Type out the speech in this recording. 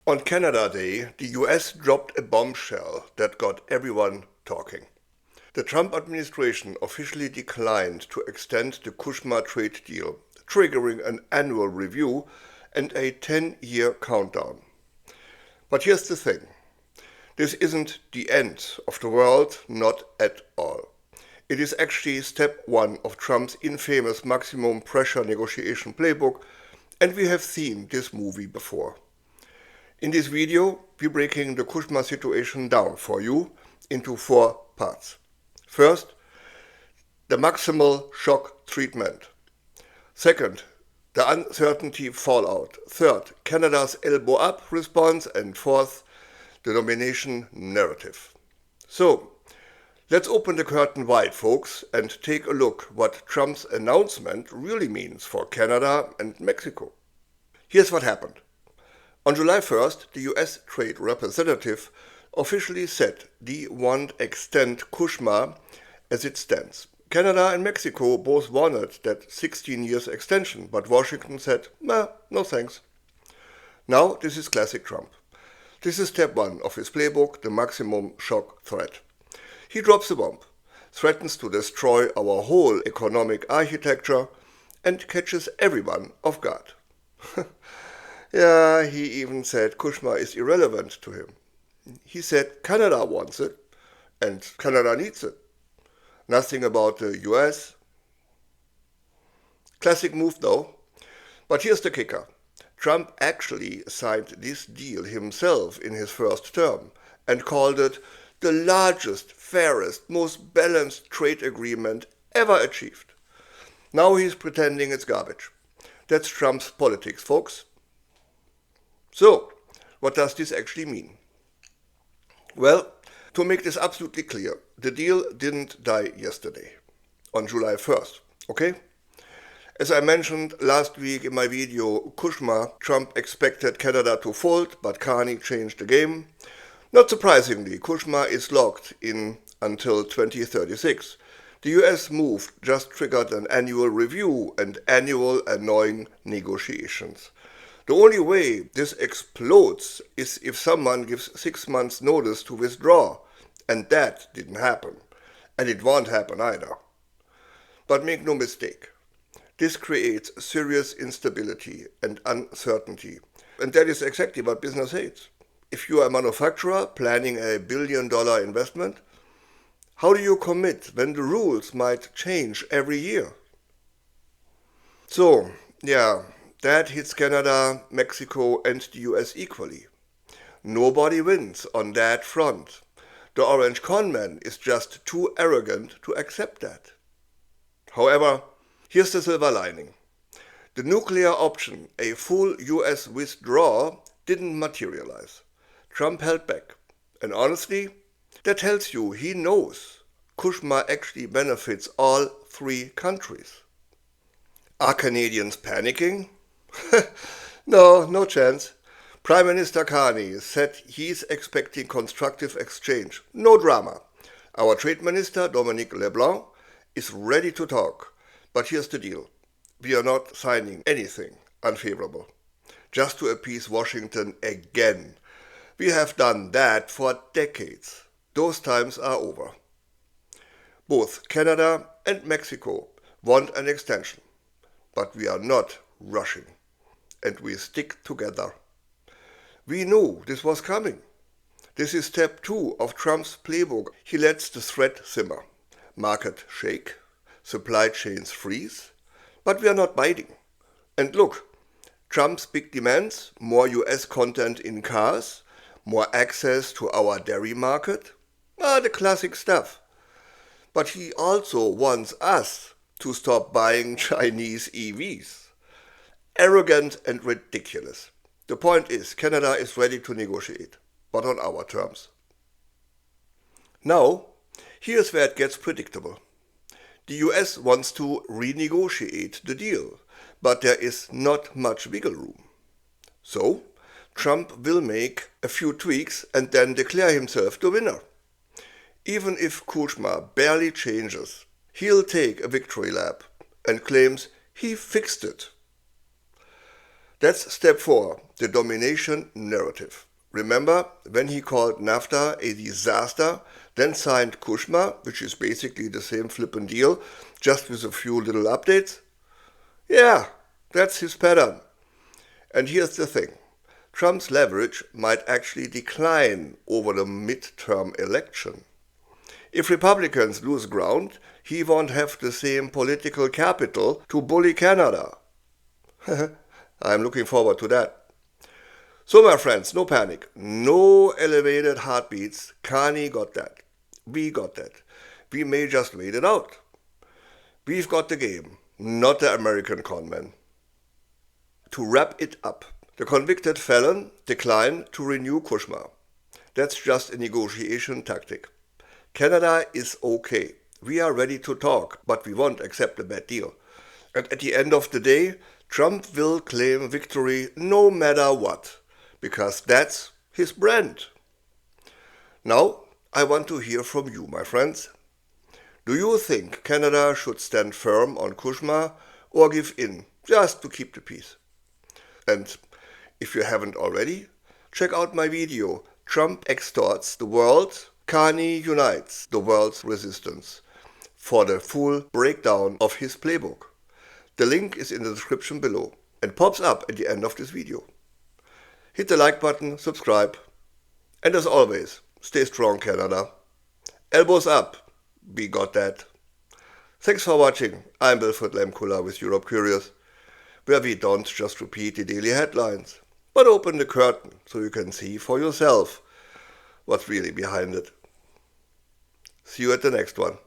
On Canada Day, the US dropped a bombshell that got everyone talking. The Trump administration officially declined to extend the CUSMA trade deal, triggering an annual review and a 10-year countdown. But here's the thing. This isn't the end of the world, not at all. It is actually step one of Trump's infamous maximum pressure negotiation playbook, and we have seen this movie before. In this video, we're breaking the CUSMA situation down for you into 4 parts. First, the maximal shock treatment. Second, the uncertainty fallout. Third, Canada's elbow up response. And fourth, the domination narrative. So, let's open the curtain wide, folks, and take a look what Trump's announcement really means for Canada and Mexico. Here's what happened. On July 1st, the US Trade Representative officially said they won't extend CUSMA as it stands. Canada and Mexico both wanted that 16 years extension, but Washington said, no thanks. Now, this is classic Trump. This is step one of his playbook, the maximum shock threat. He drops a bomb, threatens to destroy our whole economic architecture, and catches everyone off guard. Yeah, he even said CUSMA is irrelevant to him. He said Canada wants it, and Canada needs it. Nothing about the US. Classic move though. But here's the kicker. Trump actually signed this deal himself in his first term and called it the largest, fairest, most balanced trade agreement ever achieved. Now he's pretending it's garbage. That's Trump's politics, folks. So, what does this actually mean? Well, to make this absolutely clear, the deal didn't die yesterday, on July 1st, okay? As I mentioned last week in my video, CUSMA, Trump expected Canada to fold, but Carney changed the game. Not surprisingly, CUSMA is locked in until 2036. The US move just triggered an annual review and annual annoying negotiations. The only way this explodes is if someone gives 6 months notice to withdraw, and that didn't happen. And it won't happen either. But make no mistake, this creates serious instability and uncertainty. And that is exactly what business hates. If you are a manufacturer planning a billion-dollar investment, how do you commit when the rules might change every year? So, yeah, that hits Canada, Mexico, and the US equally. Nobody wins on that front. The orange conman is just too arrogant to accept that. However, here's the silver lining. The nuclear option, a full US withdrawal, didn't materialize. Trump held back. And honestly, that tells you he knows CUSMA actually benefits all 3 countries. Are Canadians panicking? No chance. Prime Minister Carney said he's expecting constructive exchange. No drama. Our Trade Minister, Dominique LeBlanc, is ready to talk. But here's the deal. We are not signing anything unfavorable. Just to appease Washington again. We have done that for decades. Those times are over. Both Canada and Mexico want an extension. But we are not rushing. And we stick together. We knew this was coming. This is step 2 of Trump's playbook. He lets the threat simmer. Market shake, supply chains freeze, but we are not biting. And look, Trump's big demands, more US content in cars, more access to our dairy market, the classic stuff. But he also wants us to stop buying Chinese EVs. Arrogant and ridiculous. The point is, Canada is ready to negotiate, but on our terms. Now, here's where it gets predictable. The US wants to renegotiate the deal, but there is not much wiggle room. So, Trump will make a few tweaks and then declare himself the winner. Even if CUSMA barely changes, he'll take a victory lap and claims he fixed it. That's step 4, the domination narrative. Remember when he called NAFTA a disaster, then signed CUSMA, which is basically the same flippin' deal, just with a few little updates? Yeah, that's his pattern. And here's the thing. Trump's leverage might actually decline over the midterm election. If Republicans lose ground, he won't have the same political capital to bully Canada. I'm looking forward to that. So my friends, no panic, no elevated heartbeats. Carney got that. We got that. We may just wait it out. We've got the game, not the American conman. To wrap it up, the convicted felon declined to renew CUSMA. That's just a negotiation tactic. Canada is okay. We are ready to talk, but we won't accept a bad deal. And at the end of the day, Trump will claim victory no matter what, because that's his brand. Now, I want to hear from you, my friends. Do you think Canada should stand firm on CUSMA or give in, just to keep the peace? And if you haven't already, check out my video, Trump Extorts the World, Carney Unites the World's Resistance, for the full breakdown of his playbook. The link is in the description below and pops up at the end of this video. Hit the like button, subscribe, and as always, stay strong, Canada. Elbows up, we got that. Thanks for watching. I'm Wilfried Lemkula with Europe Curious, where we don't just repeat the daily headlines, but open the curtain so you can see for yourself what's really behind it. See you at the next one.